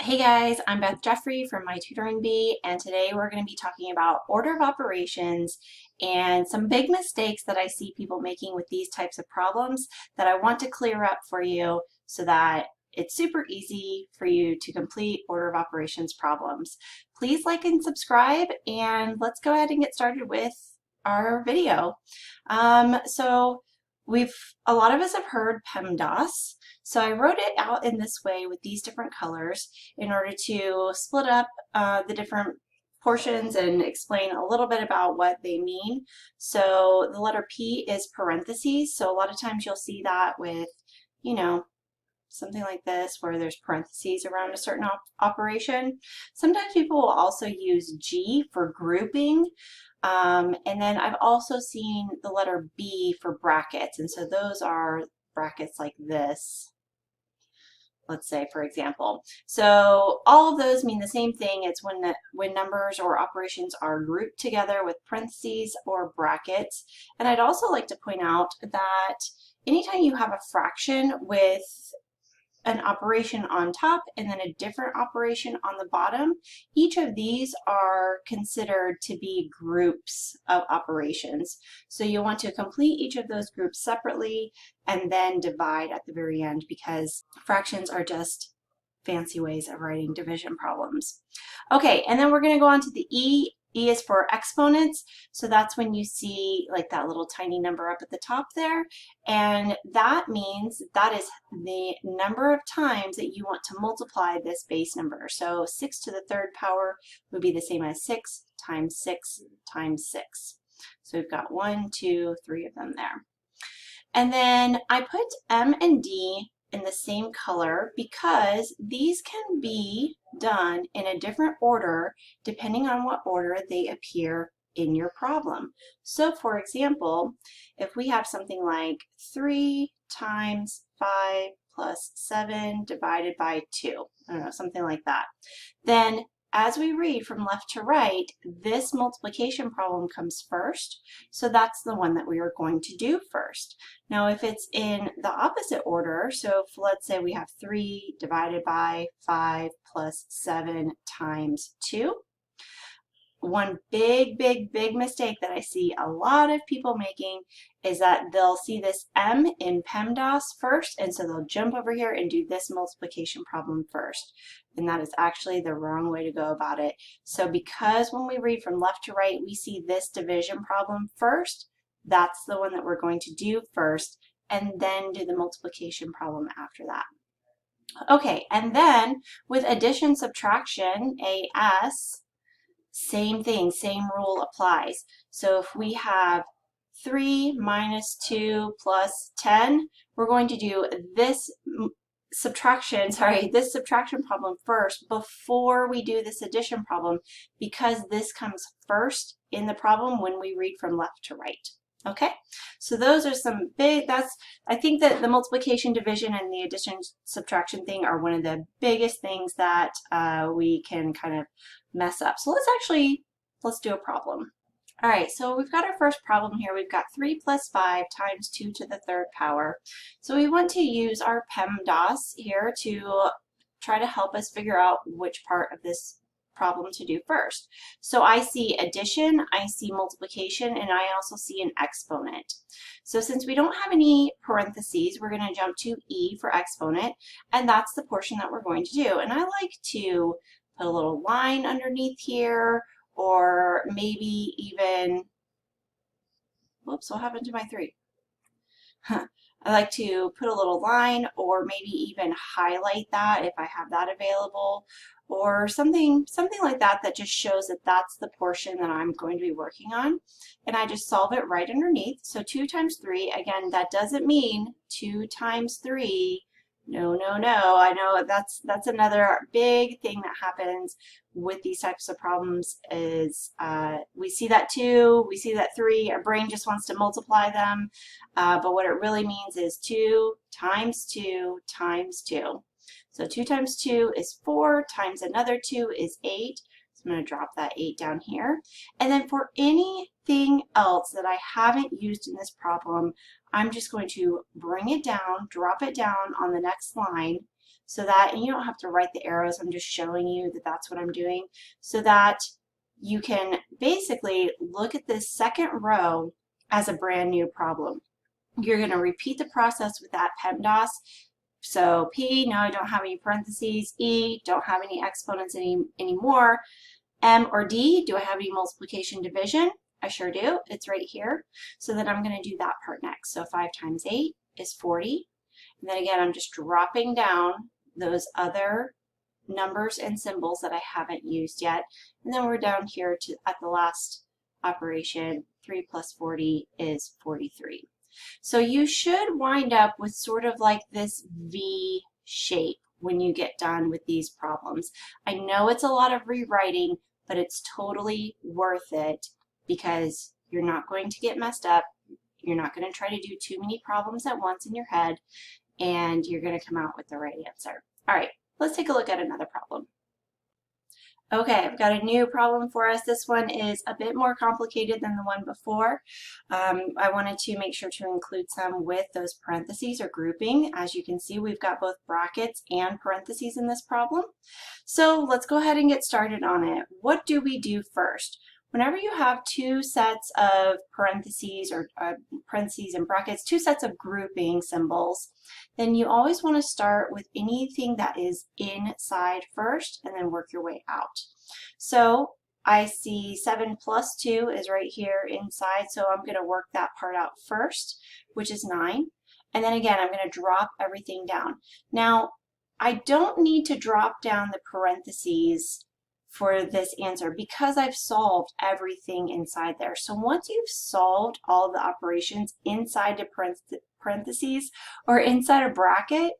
Hey guys, I'm Beth Jeffrey from My Tutoring Bee, and today we're going to be talking about order of operations and some big mistakes that I see people making with these types of problems that I want to clear up for you so that it's super easy for you to complete order of operations problems. Please like and subscribe, and let's go ahead and get started with our video. A lot of us have heard PEMDAS. So I wrote it out in this way with these different colors in order to split up the different portions and explain a little bit about what they mean. So the letter P is parentheses. So a lot of times you'll see that with, you know, something like this where there's parentheses around a certain operation. Sometimes people will also use G for grouping. And then I've also seen the letter B for brackets. And so those are brackets like this, let's say, for example. So all of those mean the same thing. It's when numbers or operations are grouped together with parentheses or brackets. And I'd also like to point out that anytime you have a fraction with an operation on top and then a different operation on the bottom, each of these are considered to be groups of operations. So you'll want to complete each of those groups separately and then divide at the very end, because fractions are just fancy ways of writing division problems. Okay, and then we're going to go on to the E. E is for exponents, so that's when you see like that little tiny number up at the top there, and that means that is the number of times that you want to multiply this base number. So 6 to the third power would be the same as 6 times 6 times 6. So we've got 1, 2, 3 of them there. And then I put M and D in the same color because these can be done in a different order depending on what order they appear in your problem. So for example, if we have something like 3 times 5 plus 7 divided by 2, I don't know, something like that, then as we read from left to right, this multiplication problem comes first, so that's the one that we are going to do first. Now if it's in the opposite order, so if let's say we have 3 divided by 5 plus 7 times 2, one big mistake that I see a lot of people making is that they'll see this M in PEMDAS first, and so they'll jump over here and do this multiplication problem first. And that is actually the wrong way to go about it. So because when we read from left to right, we see this division problem first, that's the one that we're going to do first, and then do the multiplication problem after that. Okay, and then with addition, subtraction, AS, same thing, same rule applies. So if we have 3 minus 2 plus 10, we're going to do this subtraction problem first before we do this addition problem, because this comes first in the problem when we read from left to right. Okay, so those are some I think that the multiplication, division, and the addition, subtraction thing are one of the biggest things that we can kind of mess up. So let's do a problem. All right, so we've got our first problem here. We've got 3 plus 5 times 2 to the third power. So we want to use our PEMDAS here to try to help us figure out which part of this problem to do first. So I see addition, I see multiplication, and I also see an exponent. So since we don't have any parentheses, we're going to jump to E for exponent, and that's the portion that we're going to do. And I like to put a little line underneath here, or maybe even, whoops, what happened to my 3? I like to put a little line, or maybe even highlight that if I have that available, or something like that that just shows that that's the portion that I'm going to be working on. And I just solve it right underneath. So 2 times 3, again, that doesn't mean 2 times 3. No, no, no. I know that's another big thing that happens with these types of problems is we see that 2, we see that 3, our brain just wants to multiply them, but what it really means is 2 times 2 times 2. So 2 times 2 is 4, times another 2 is 8. So I'm going to drop that 8 down here. And then for anything else that I haven't used in this problem, I'm just going to bring it down, drop it down on the next line. so that, and you don't have to write the arrows, I'm just showing you that that's what I'm doing, so that you can basically look at this second row as a brand new problem. You're going to repeat the process with that PEMDAS. So P, now I don't have any parentheses. E, don't have any exponents anymore. M or D, do I have any multiplication division? I sure do. It's right here. So then I'm going to do that part next. So 5 times 8 is 40. And then again, I'm just dropping down those other numbers and symbols that I haven't used yet. And then we're down here to at the last operation. 3 plus 40 is 43. So you should wind up with sort of like this V shape when you get done with these problems. I know it's a lot of rewriting, but it's totally worth it because you're not going to get messed up. You're not going to try to do too many problems at once in your head, and you're going to come out with the right answer. All right, let's take a look at another problem. Okay, I've got a new problem for us. This one is a bit more complicated than the one before. I wanted to make sure to include some with those parentheses or grouping. As you can see, we've got both brackets and parentheses in this problem. So let's go ahead and get started on it. What do we do first? Whenever you have two sets of parentheses or parentheses and brackets, two sets of grouping symbols, then you always want to start with anything that is inside first and then work your way out. So I see 7 plus 2 is right here inside, so I'm going to work that part out first, which is 9. And then again, I'm going to drop everything down. Now, I don't need to drop down the parentheses for this answer because I've solved everything inside there. So once you've solved all the operations inside the parentheses or inside a bracket,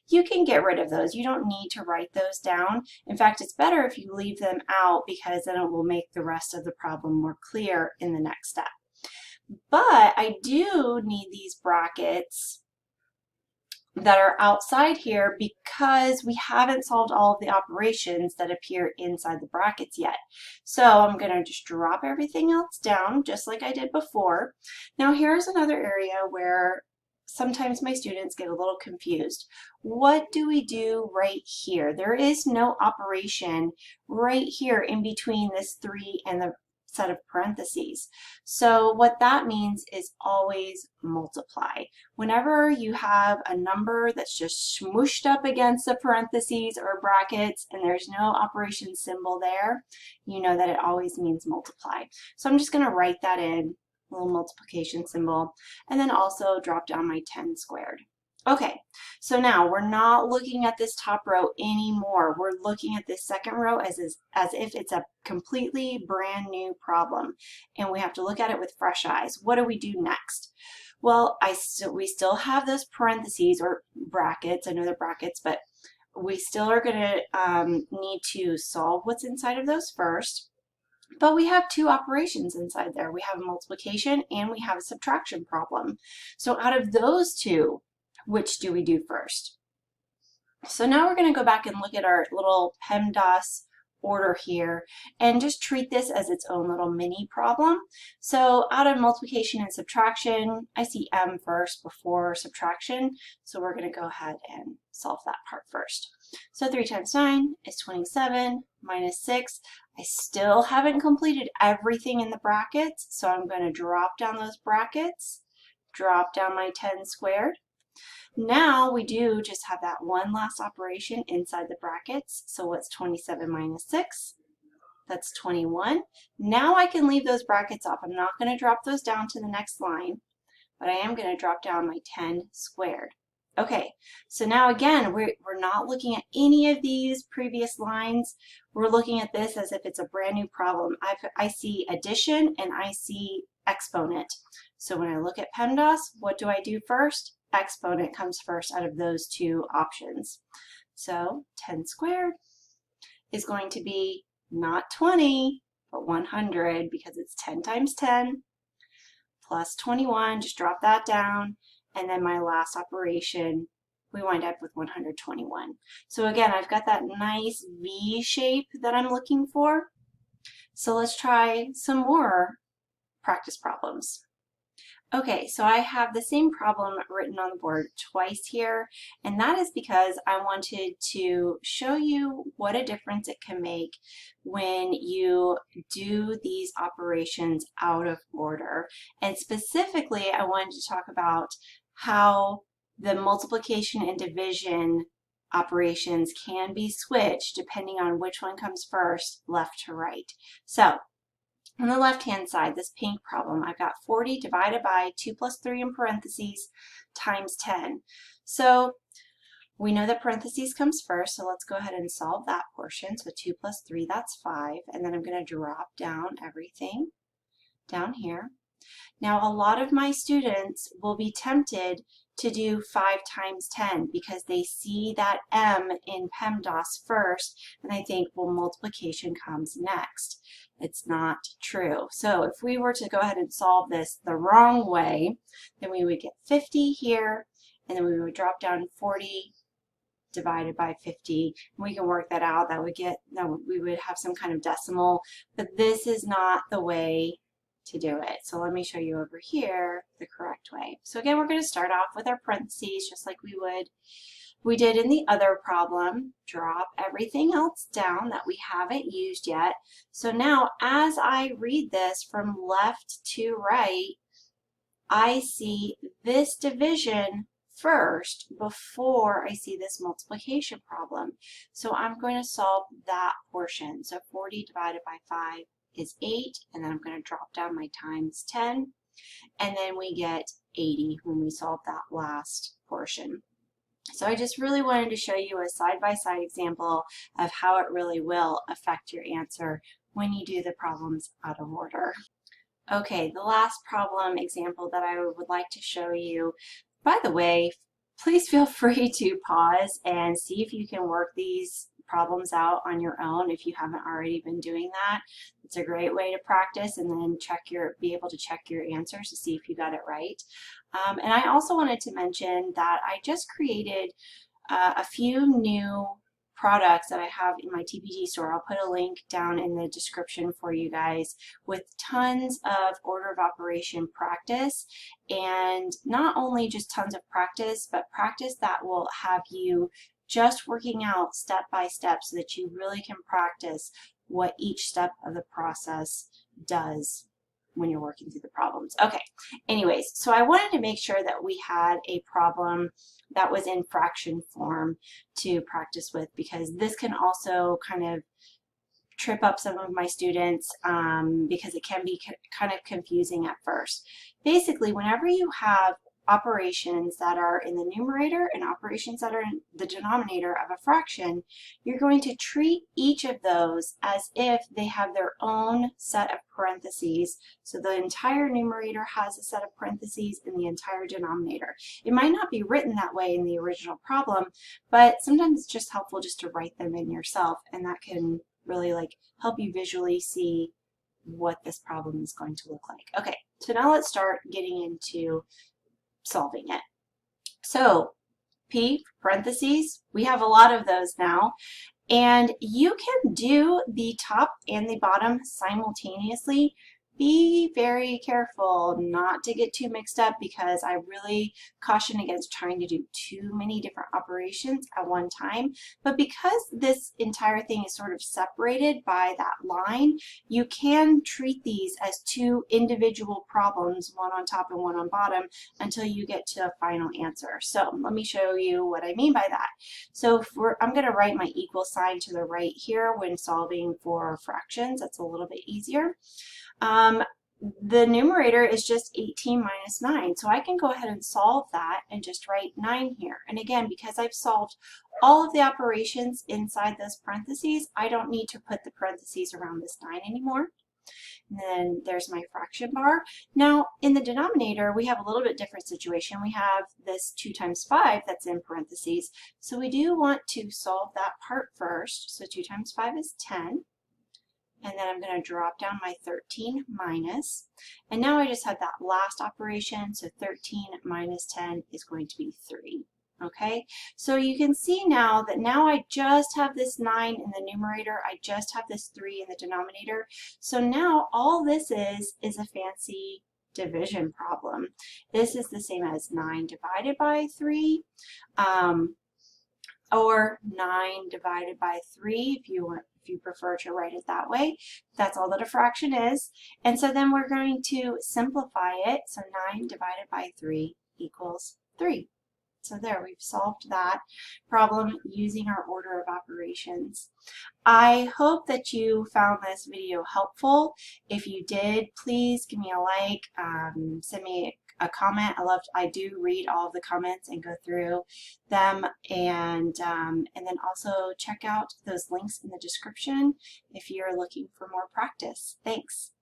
you can get rid of those. You don't need to write those down. In fact, it's better if you leave them out because then it will make the rest of the problem more clear in the next step. But I do need these brackets that are outside here because we haven't solved all of the operations that appear inside the brackets yet. So I'm going to just drop everything else down just like I did before. Now here's another area where sometimes my students get a little confused. What do we do right here? There is no operation right here in between this 3 and the set of parentheses. So what that means is always multiply. Whenever you have a number that's just smooshed up against the parentheses or brackets and there's no operation symbol there, you know that it always means multiply. So I'm just going to write that in, a little multiplication symbol, and then also drop down my 10 squared. Okay, so now we're not looking at this top row anymore. We're looking at this second row as if it's a completely brand new problem, and we have to look at it with fresh eyes. What do we do next? Well, we still have those parentheses or brackets. I know they're brackets, but we still are going to need to solve what's inside of those first. But we have two operations inside there. We have a multiplication and we have a subtraction problem. So out of those two, which do we do first? So now we're going to go back and look at our little PEMDAS order here and just treat this as its own little mini problem. So out of multiplication and subtraction, I see M first before subtraction. So we're going to go ahead and solve that part first. So 3 times 9 is 27 minus 6. I still haven't completed everything in the brackets, so I'm going to drop down those brackets, drop down my 10 squared. Now we do just have that one last operation inside the brackets. So what's 27 minus 6? That's 21. Now I can leave those brackets off. I'm not going to drop those down to the next line, but I am going to drop down my 10 squared. Okay, so now again, we're not looking at any of these previous lines. We're looking at this as if it's a brand new problem. I see addition and I see exponent. So when I look at PEMDAS, what do I do first? Exponent comes first out of those two options. So 10 squared is going to be not 20, but 100 because it's 10 times 10 plus 21, just drop that down. And then my last operation, we wind up with 121. So again, I've got that nice V shape that I'm looking for. So let's try some more practice problems. Okay, so I have the same problem written on the board twice here, and that is because I wanted to show you what a difference it can make when you do these operations out of order. And specifically, I wanted to talk about how the multiplication and division operations can be switched depending on which one comes first, left to right. So on the left-hand side, this pink problem, I've got 40 divided by 2 plus 3 in parentheses times 10. So we know that parentheses comes first, so let's go ahead and solve that portion. So 2 plus 3, that's 5. And then I'm going to drop down everything down here. Now, a lot of my students will be tempted to do 5 times 10 because they see that M in PEMDAS first and they think, well, multiplication comes next. It's not true. So if we were to go ahead and solve this the wrong way, then we would get 50 here, and then we would drop down 40 divided by 50. We can work that out. That would get, we would have some kind of decimal, but this is not the way to do it. So let me show you over here the correct way. So again, we're going to start off with our parentheses just like we did in the other problem. Drop everything else down that we haven't used yet. So now as I read this from left to right, I see this division first before I see this multiplication problem. So I'm going to solve that portion. So 40 divided by 5 is 8, and then I'm going to drop down my times 10, and then we get 80 when we solve that last portion. So I just really wanted to show you a side-by-side example of how it really will affect your answer when you do the problems out of order. Okay, the last problem example that I would like to show you, by the way, please feel free to pause and see if you can work these problems out on your own if you haven't already been doing that. It's a great way to practice and then be able to check your answers to see if you got it right. And I also wanted to mention that I just created a few new products that I have in my TPG store. I'll put a link down in the description for you guys with tons of order of operation practice, and not only just tons of practice, but practice that will have you just working out step by step so that you really can practice what each step of the process does when you're working through the problems. Okay, anyways, so I wanted to make sure that we had a problem that was in fraction form to practice with, because this can also kind of trip up some of my students because it can be kind of confusing at first. Basically, whenever you have operations that are in the numerator and operations that are in the denominator of a fraction, you're going to treat each of those as if they have their own set of parentheses. So the entire numerator has a set of parentheses in the entire denominator. It might not be written that way in the original problem, but sometimes it's just helpful just to write them in yourself, and that can really help you visually see what this problem is going to look like. Okay, so now let's start getting into solving it. So P, parentheses, we have a lot of those now, and you can do the top and the bottom simultaneously. Be very careful not to get too mixed up, because I really caution against trying to do too many different operations at one time. But because this entire thing is sort of separated by that line, you can treat these as two individual problems, one on top and one on bottom, until you get to a final answer. So let me show you what I mean by that. So I'm going to write my equal sign to the right here when solving for fractions. That's a little bit easier. The numerator is just 18 minus 9, so I can go ahead and solve that and just write 9 here. And again, because I've solved all of the operations inside those parentheses, I don't need to put the parentheses around this 9 anymore. And then there's my fraction bar. Now, in the denominator, we have a little bit different situation. We have this 2 times 5 that's in parentheses, so we do want to solve that part first. So 2 times 5 is 10. And then I'm going to drop down my 13 minus, and now I just have that last operation, so 13 minus 10 is going to be 3. Okay, so you can see now that now I just have this 9 in the numerator, I just have this 3 in the denominator, so now all this is a fancy division problem. This is the same as 9 divided by 3, or 9 divided by 3 if you prefer to write it that way. That's all that a fraction is. And so then we're going to simplify it. So 9 divided by 3 equals 3. So there, we've solved that problem using our order of operations. I hope that you found this video helpful. If you did, please give me a like, send me a comment. I do read all of the comments and go through them, and then also check out those links in the description if you're looking for more practice. Thanks.